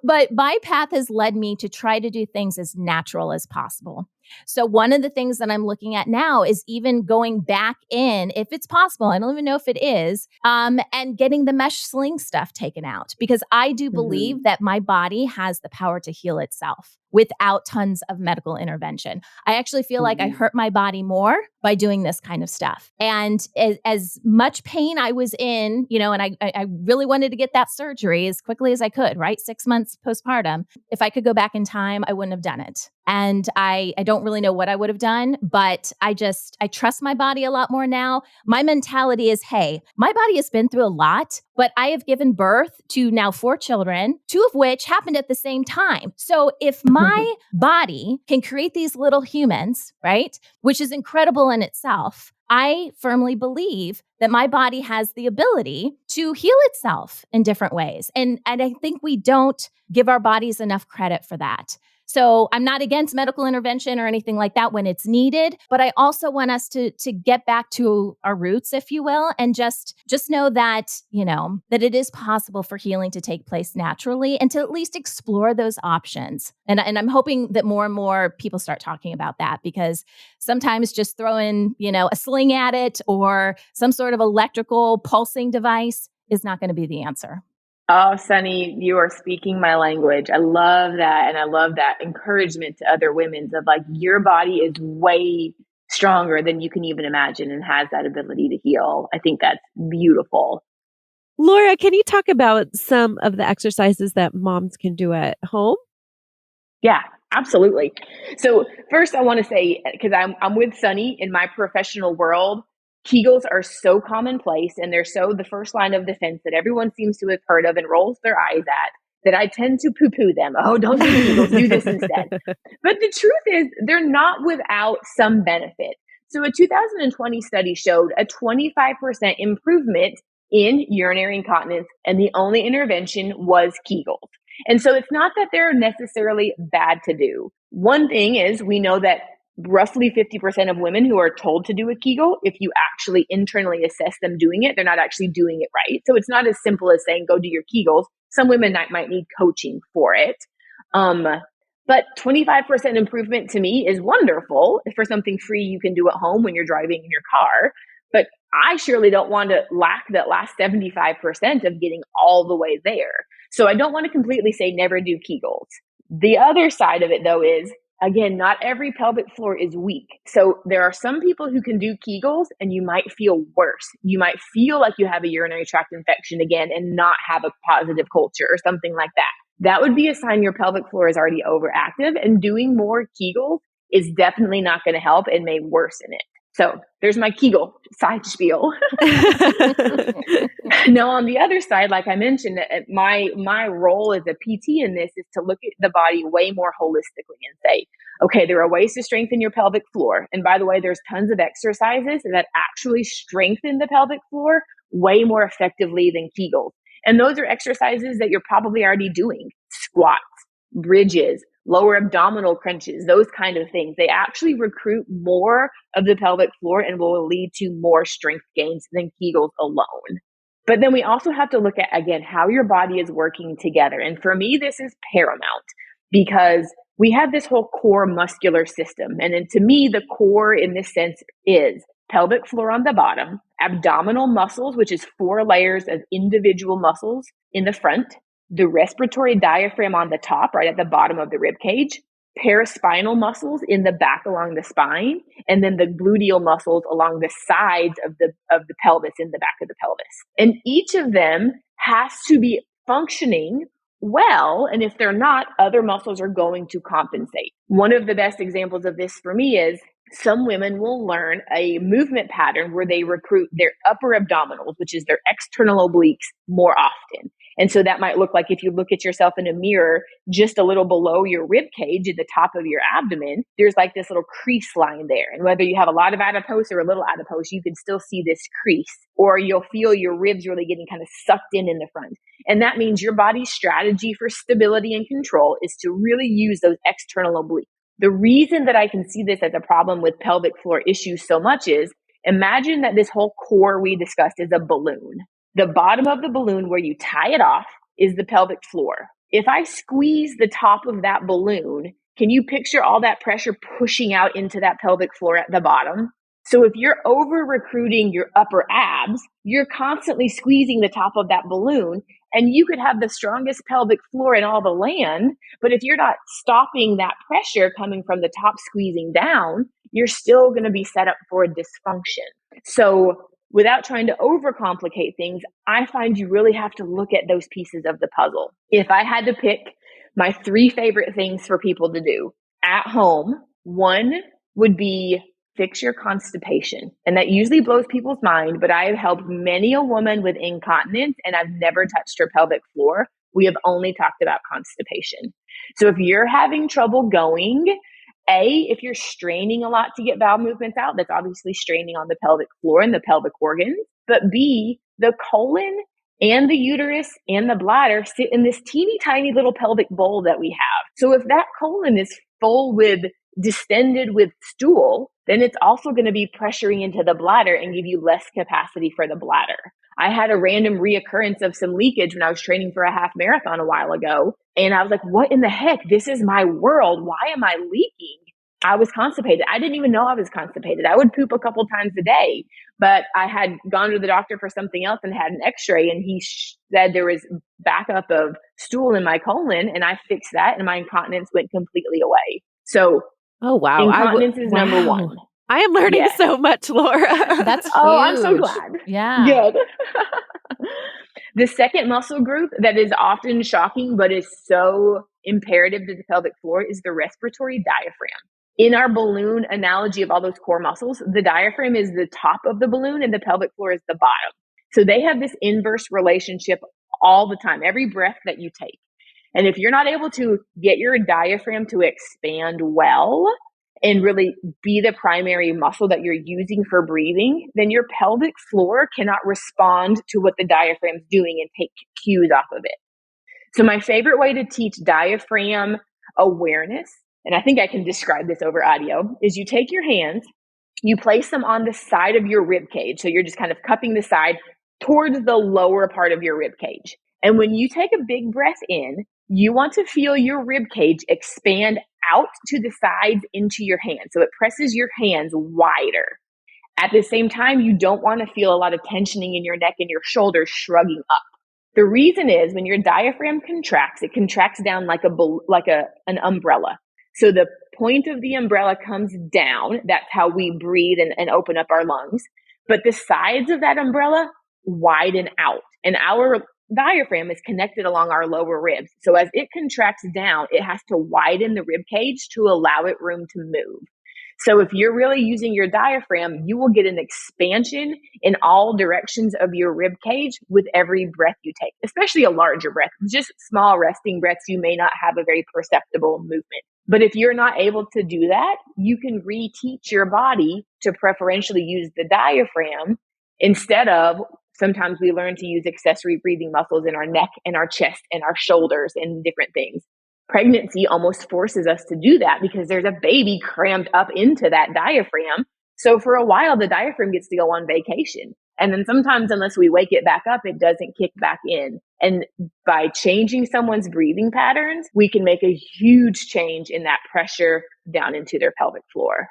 but my path has led me to try to do things as natural as possible. So one of the things that I'm looking at now is even going back in, if it's possible, I don't even know if it is, and getting the mesh sling stuff taken out, because I do believe that my body has the power to heal itself without tons of medical intervention. I actually feel like I hurt my body more by doing this kind of stuff. And as much pain I was in, and I really wanted to get that surgery as quickly as I could, right? 6 months postpartum. If I could go back in time, I wouldn't have done it. And I don't really know what I would have done, but I trust my body a lot more now. My mentality is, hey, my body has been through a lot, but I have given birth to now 4 children, 2 of which happened at the same time. So if my body can create these little humans, right, which is incredible in itself, I firmly believe that my body has the ability to heal itself in different ways. And I think we don't give our bodies enough credit for that. So I'm not against medical intervention or anything like that when it's needed, but I also want us to get back to our roots, if you will, and just know that, that it is possible for healing to take place naturally and to at least explore those options. And I'm hoping that more and more people start talking about that, because sometimes just throwing, a sling at it or some sort of electrical pulsing device is not going to be the answer. Oh, Sunny, you are speaking my language. I love that. And I love that encouragement to other women of like, your body is way stronger than you can even imagine and has that ability to heal. I think that's beautiful. Laura, can you talk about some of the exercises that moms can do at home? Yeah, absolutely. So first I want to say, because I'm with Sunny in my professional world, Kegels are so commonplace and they're so the first line of defense that everyone seems to have heard of and rolls their eyes at, that I tend to poo-poo them. Oh, don't do Kegels, do this instead. But the truth is they're not without some benefit. So a 2020 study showed a 25% improvement in urinary incontinence, and the only intervention was Kegels. And so it's not that they're necessarily bad to do. One thing is we know that roughly 50% of women who are told to do a Kegel, if you actually internally assess them doing it, they're not actually doing it right. So it's not as simple as saying, go do your Kegels. Some women might need coaching for it. But 25% improvement to me is wonderful for something free you can do at home when you're driving in your car. But I surely don't want to lack that last 75% of getting all the way there. So I don't want to completely say never do Kegels. The other side of it, though, is, again, not every pelvic floor is weak. So there are some people who can do Kegels and you might feel worse. You might feel like you have a urinary tract infection again and not have a positive culture or something like that. That would be a sign your pelvic floor is already overactive, and doing more Kegels is definitely not going to help and may worsen it. So there's my Kegel side spiel. Now, on the other side, like I mentioned, my role as a PT in this is to look at the body way more holistically and say, okay, there are ways to strengthen your pelvic floor. And by the way, there's tons of exercises that actually strengthen the pelvic floor way more effectively than Kegels. And those are exercises that you're probably already doing: squats, bridges, lower abdominal crunches, those kind of things. They actually recruit more of the pelvic floor and will lead to more strength gains than Kegels alone. But then we also have to look at, again, how your body is working together. And for me, this is paramount because we have this whole core muscular system. And then to me, the core in this sense is pelvic floor on the bottom, abdominal muscles, which is 4 layers of individual muscles in the front, the respiratory diaphragm on the top, right at the bottom of the rib cage, paraspinal muscles in the back along the spine, and then the gluteal muscles along the sides of the pelvis, in the back of the pelvis. And each of them has to be functioning well. And if they're not, other muscles are going to compensate. One of the best examples of this for me is some women will learn a movement pattern where they recruit their upper abdominals, which is their external obliques, more often. And so that might look like, if you look at yourself in a mirror, just a little below your rib cage at the top of your abdomen, there's like this little crease line there. And whether you have a lot of adipose or a little adipose, you can still see this crease, or you'll feel your ribs really getting kind of sucked in the front. And that means your body's strategy for stability and control is to really use those external obliques. The reason that I can see this as a problem with pelvic floor issues so much is, imagine that this whole core we discussed is a balloon. The bottom of the balloon, where you tie it off, is the pelvic floor. If I squeeze the top of that balloon, can you picture all that pressure pushing out into that pelvic floor at the bottom? So if you're over recruiting your upper abs, you're constantly squeezing the top of that balloon, and you could have the strongest pelvic floor in all the land. But if you're not stopping that pressure coming from the top squeezing down, you're still going to be set up for a dysfunction. So without trying to overcomplicate things, I find you really have to look at those pieces of the puzzle. If I had to pick my 3 favorite things for people to do at home, one would be fix your constipation. And that usually blows people's mind, but I have helped many a woman with incontinence, and I've never touched her pelvic floor. We have only talked about constipation. So if you're having trouble going, if you're straining a lot to get bowel movements out, that's obviously straining on the pelvic floor and the pelvic organs. But B, the colon and the uterus and the bladder sit in this teeny tiny little pelvic bowl that we have. So if that colon is full with distended with stool, then it's also going to be pressuring into the bladder and give you less capacity for the bladder. I had a random reoccurrence of some leakage when I was training for a half marathon a while ago. And I was like, what in the heck? This is my world. Why am I leaking? I was constipated. I didn't even know I was constipated. I would poop a couple times a day, but I had gone to the doctor for something else and had an x-ray, and he said there was backup of stool in my colon, and I fixed that, and my incontinence went completely away. So Oh, wow. incontinence is number one. I am learning Yes. so much, Laura. That's huge. Oh, I'm so glad. Yeah. Good. The second muscle group that is often shocking but is so imperative to the pelvic floor is the respiratory diaphragm. In our balloon analogy of all those core muscles, the diaphragm is the top of the balloon and the pelvic floor is the bottom. So they have this inverse relationship all the time, every breath that you take. And if you're not able to get your diaphragm to expand well and really be the primary muscle that you're using for breathing, then your pelvic floor cannot respond to what the diaphragm's doing and take cues off of it. So my favorite way to teach diaphragm awareness and I think I can describe this over audio, is you take your hands, you place them on the side of your rib cage. So you're just kind of cupping the side towards the lower part of your rib cage. And when you take a big breath in, you want to feel your rib cage expand out to the sides into your hands. So it presses your hands wider. At the same time, you don't want to feel a lot of tensioning in your neck and your shoulders shrugging up. The reason is when your diaphragm contracts, it contracts down like an umbrella. So the point of the umbrella comes down. That's how we breathe and open up our lungs. But the sides of that umbrella widen out. And our diaphragm is connected along our lower ribs. So as it contracts down, it has to widen the rib cage to allow it room to move. So if you're really using your diaphragm, you will get an expansion in all directions of your rib cage with every breath you take, especially a larger breath. Just small resting breaths, you may not have a very perceptible movement. But if you're not able to do that, you can reteach your body to preferentially use the diaphragm instead of, sometimes we learn to use accessory breathing muscles in our neck and our chest and our shoulders and different things. Pregnancy almost forces us to do that because there's a baby crammed up into that diaphragm. So for a while, the diaphragm gets to go on vacation. And then sometimes, unless we wake it back up, it doesn't kick back in. And by changing someone's breathing patterns, we can make a huge change in that pressure down into their pelvic floor.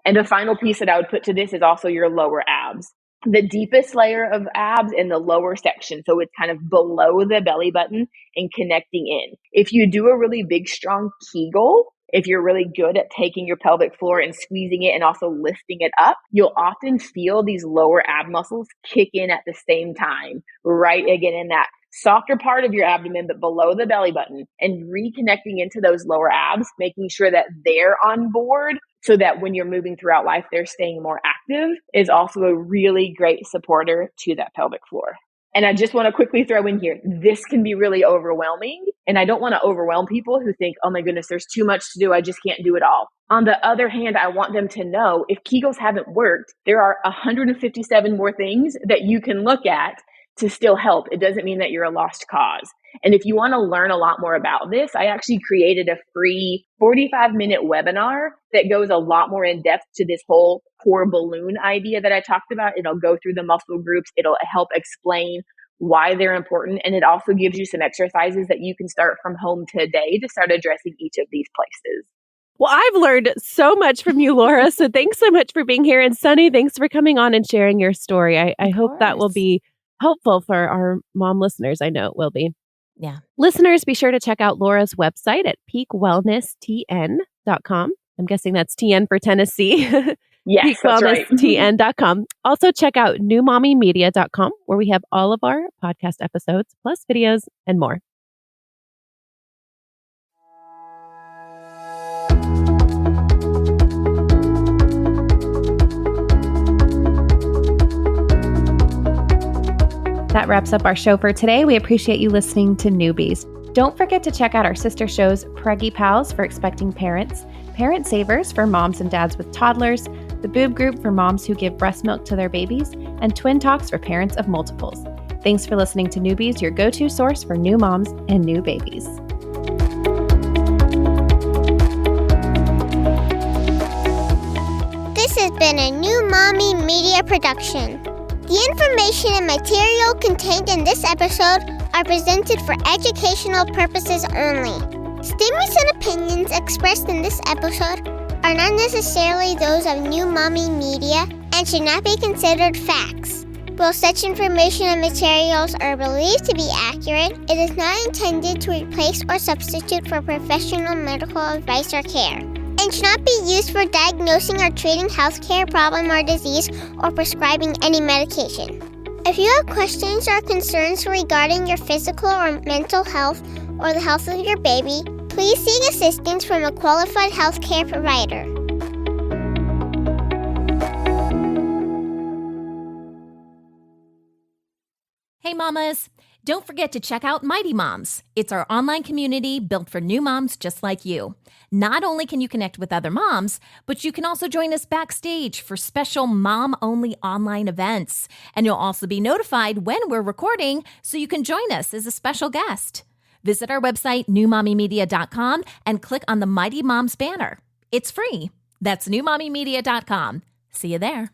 And the final piece that I would put to this is also your lower abs. The deepest layer of abs in the lower section. So it's kind of below the belly button and connecting in. If you do a really big, strong Kegel, if you're really good at taking your pelvic floor and squeezing it and also lifting it up, you'll often feel these lower ab muscles kick in at the same time, right again in that softer part of your abdomen, but below the belly button, and reconnecting into those lower abs, making sure that they're on board so that when you're moving throughout life, they're staying more active, is also a really great supporter to that pelvic floor. And I just want to quickly throw in here, this can be really overwhelming. And I don't want to overwhelm people who think, oh my goodness, there's too much to do. I just can't do it all. On the other hand, I want them to know if Kegels haven't worked, there are 157 more things that you can look at to still help. It doesn't mean that you're a lost cause. And if you want to learn a lot more about this, I actually created a free 45-minute webinar that goes a lot more in depth to this whole core balloon idea that I talked about. It'll go through the muscle groups. It'll help explain why they're important. And it also gives you some exercises that you can start from home today to start addressing each of these places. Well, I've learned so much from you, Laura. So thanks so much for being here. And Sunny, thanks for coming on and sharing your story. I hope that will be helpful for our mom listeners. I know it will be. Yeah. Listeners, be sure to check out Laura's website at peakwellnesstn.com. I'm guessing that's TN for Tennessee. Yes, that's right. peakwellnesstn.com. Also check out newmommymedia.com, where we have all of our podcast episodes, plus videos and more. That wraps up our show for today. We appreciate you listening to Newbies. Don't forget to check out our sister shows, Preggy Pals for expecting parents, Parent Savers for moms and dads with toddlers, the Boob Group for moms who give breast milk to their babies, and Twin Talks for parents of multiples. Thanks for listening to Newbies, your go-to source for new moms and new babies. This has been a New Mommy Media production. The information and material contained in this episode are presented for educational purposes only. Statements and opinions expressed in this episode are not necessarily those of New Mommy Media and should not be considered facts. While such information and materials are believed to be accurate, it is not intended to replace or substitute for professional medical advice or care, and should not be used for diagnosing or treating healthcare problem or disease or prescribing any medication. If you have questions or concerns regarding your physical or mental health or the health of your baby, please seek assistance from a qualified healthcare provider. Hey mamas, don't forget to check out Mighty Moms. It's our online community built for new moms just like you. Not only can you connect with other moms, but you can also join us backstage for special mom-only online events. And you'll also be notified when we're recording so you can join us as a special guest. Visit our website, newmommymedia.com, and click on the Mighty Moms banner. It's free. That's newmommymedia.com. See you there.